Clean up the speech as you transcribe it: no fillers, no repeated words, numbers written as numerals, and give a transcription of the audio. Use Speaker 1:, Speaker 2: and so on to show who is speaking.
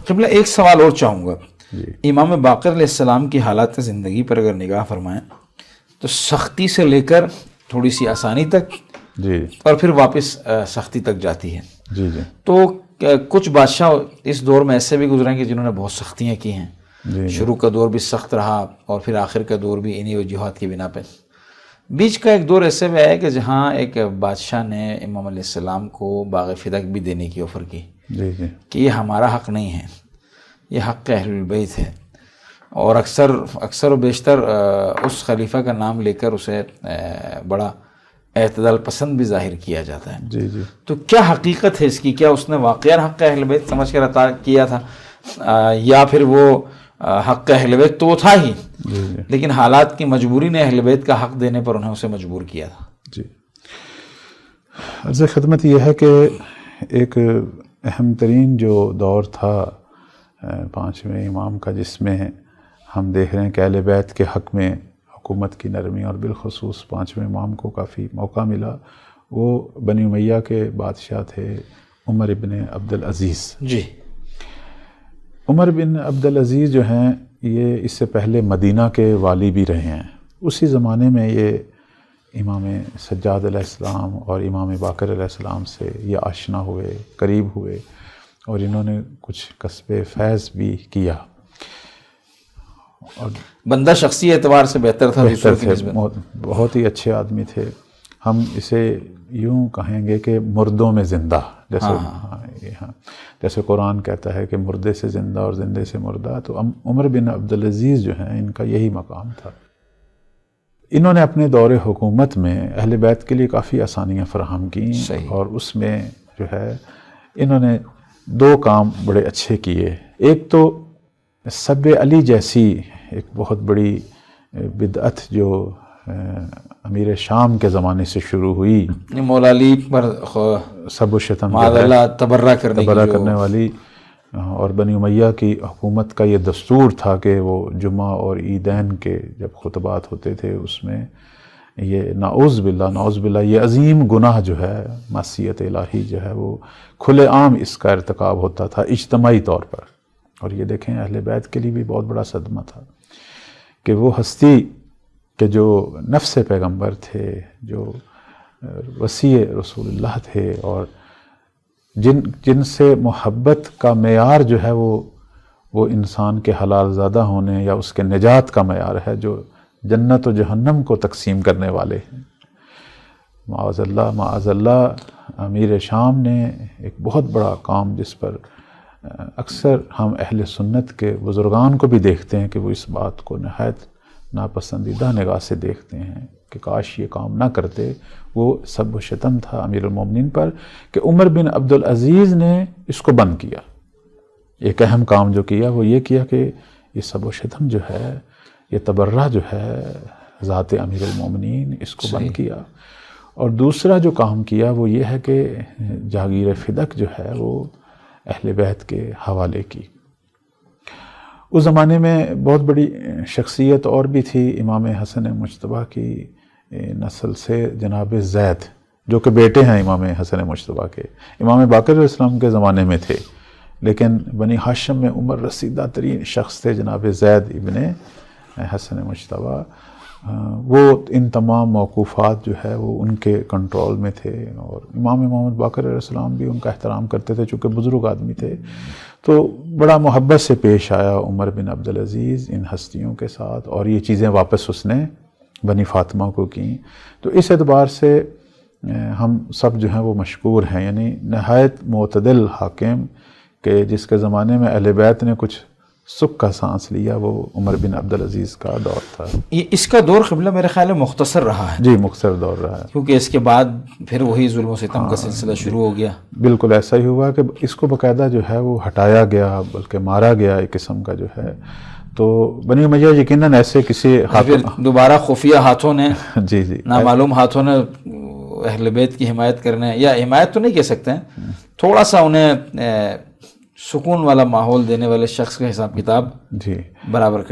Speaker 1: قبلہ ایک سوال اور چاہوں گا.
Speaker 2: جی.
Speaker 1: امام باقر علیہ السلام کی حالات زندگی پر اگر نگاہ فرمائیں تو سختی سے لے کر تھوڑی سی آسانی تک
Speaker 2: جی
Speaker 1: اور پھر واپس سختی تک جاتی ہے.
Speaker 2: جی جی
Speaker 1: تو کچھ بادشاہ اس دور میں ایسے بھی گزرے ہیں کہ جنہوں نے بہت سختیاں کی ہیں.
Speaker 2: جی
Speaker 1: شروع کا دور بھی سخت رہا اور پھر آخر کا دور بھی انہی وجوہات کی بنا پہ. بیچ کا ایک دور ایسے بھی آیا کہ جہاں ایک بادشاہ نے امام علیہ السلام کو باغ فدق بھی دینے کی آفر کی
Speaker 2: جی جی
Speaker 1: کہ یہ ہمارا حق نہیں ہے، یہ حق اہل البیت ہے. اور اکثر و بیشتر اس خلیفہ کا نام لے کر اسے بڑا اعتدال پسند بھی ظاہر کیا جاتا ہے.
Speaker 2: جی جی
Speaker 1: تو کیا حقیقت ہے اس کی؟ کیا اس نے واقعہ حق اہل بیت سمجھ کر عطا کیا تھا، یا پھر وہ حق اہل بیت تو تھا ہی
Speaker 2: جی جی
Speaker 1: لیکن حالات کی مجبوری نے اہل بیت کا حق دینے پر انہیں اسے مجبور کیا تھا؟
Speaker 2: جی. عرض خدمت یہ ہے کہ ایک اہم ترین جو دور تھا پانچویں امام کا، جس میں ہم دیکھ رہے ہیں کہ اہل بیت کے حق میں حکومت کی نرمی اور بالخصوص پانچویں امام کو کافی موقع ملا، وہ بنی امیہ کے بادشاہ تھے عمر بن عبد العزیز.
Speaker 1: جی.
Speaker 2: عمر بن عبد العزیز جو ہیں یہ اس سے پہلے مدینہ کے والی بھی رہے ہیں. اسی زمانے میں یہ امام سجاد علیہ السلام اور امام باقر علیہ السلام سے یہ آشنا ہوئے، قریب ہوئے، اور انہوں نے کچھ کسب فیض بھی کیا. اور
Speaker 1: بندہ شخصی اعتبار سے بہتر تھا،
Speaker 2: بہتر تھے، بہت ہی اچھے آدمی تھے. ہم اسے یوں کہیں گے کہ مردوں میں زندہ، جیسے قرآن کہتا ہے کہ مردے سے زندہ اور زندے سے مردہ، تو عمر بن عبد العزیز جو ہیں ان کا یہی مقام تھا. انہوں نے اپنے دور حکومت میں اہل بیت کے لیے کافی آسانیاں فراہم کیں، اور اس میں جو ہے انہوں نے دو کام بڑے اچھے کیے. ایک تو سب علی جیسی ایک بہت بڑی بدعت جو امیر شام کے زمانے سے شروع ہوئی،
Speaker 1: مولا علی پر
Speaker 2: سب و شتم
Speaker 1: تبرہ کرنے
Speaker 2: والی، اور بنی امیہ کی حکومت کا یہ دستور تھا کہ وہ جمعہ اور عیدین کے جب خطبات ہوتے تھے اس میں یہ نعوذ باللہ یہ عظیم گناہ جو ہے، معصیت الہی جو ہے، وہ کھلے عام اس کا ارتکاب ہوتا تھا اجتماعی طور پر. اور یہ دیکھیں اہل بیت کے لیے بھی بہت بڑا صدمہ تھا کہ وہ ہستی کہ جو نفس پیغمبر تھے، جو وصی رسول اللہ تھے، اور جن سے محبت کا معیار جو ہے وہ انسان کے حلال زادہ ہونے یا اس کے نجات کا معیار ہے، جو جنت و جہنم کو تقسیم کرنے والے ہیں. معاذ اللہ امیر شام نے ایک بہت بڑا کام، جس پر اکثر ہم اہل سنت کے بزرگان کو بھی دیکھتے ہیں کہ وہ اس بات کو نہایت ناپسندیدہ نگاہ سے دیکھتے ہیں کہ کاش یہ کام نہ کرتے. وہ سب و شتم تھا امیر المومنین پر کہ عمر بن عبد العزیز نے اس کو بند کیا. ایک اہم کام جو کیا وہ یہ کیا کہ یہ سب و شتم جو ہے، یہ تبرہ جو ہے ذات امیر المومنین، اس کو بند کیا. اور دوسرا جو کام کیا وہ یہ ہے کہ جاگیر فدق جو ہے وہ اہل بیت کے حوالے کی. اس زمانے میں بہت بڑی شخصیت اور بھی تھی امام حسن مجتبیٰ کی نسل سے، جناب زید، جو کہ بیٹے ہیں امام حسن مجتبیٰ کے. امام باقر علیہ السلام کے زمانے میں تھے، لیکن بنی ہاشم میں عمر رسیدہ ترین شخص تھے جناب زید ابن حسن مجتبیٰ. وہ ان تمام موقوفات جو ہے وہ ان کے کنٹرول میں تھے، اور امام محمد باقر علیہ السلام بھی ان کا احترام کرتے تھے چونکہ بزرگ آدمی تھے. تو بڑا محبت سے پیش آیا عمر بن عبد العزیز ان ہستیوں کے ساتھ، اور یہ چیزیں واپس اس نے بنی فاطمہ کو کیں. تو اس اعتبار سے ہم سب جو ہیں وہ مشکور ہیں، یعنی نہایت معتدل حاکم کہ جس کے زمانے میں اہل بیت نے کچھ سکھ کا سانس لیا، وہ عمر بن عبد العزیز کا دور تھا.
Speaker 1: یہ اس کا دور قبلہ میرے خیال میں مختصر رہا ہے.
Speaker 2: جی مختصر دور رہا ہے،
Speaker 1: کیونکہ اس کے بعد پھر وہی ظلم و ستم کا سلسلہ شروع ہو گیا.
Speaker 2: بالکل ایسا ہی ہوا کہ اس کو باقاعدہ جو ہے وہ ہٹایا گیا، بلکہ مارا گیا ایک قسم کا جو ہے. تو بنی امیہ یقیناً ایسے کسی
Speaker 1: پھر دوبارہ خفیہ ہاتھوں نے
Speaker 2: جی
Speaker 1: نامعلوم ہاتھوں نے اہل بیت کی حمایت کرنے، یا حمایت تو نہیں کہہ سکتے ہیں، تھوڑا سا انہیں سکون والا ماحول دینے والے شخص کا حساب کتاب برابر کر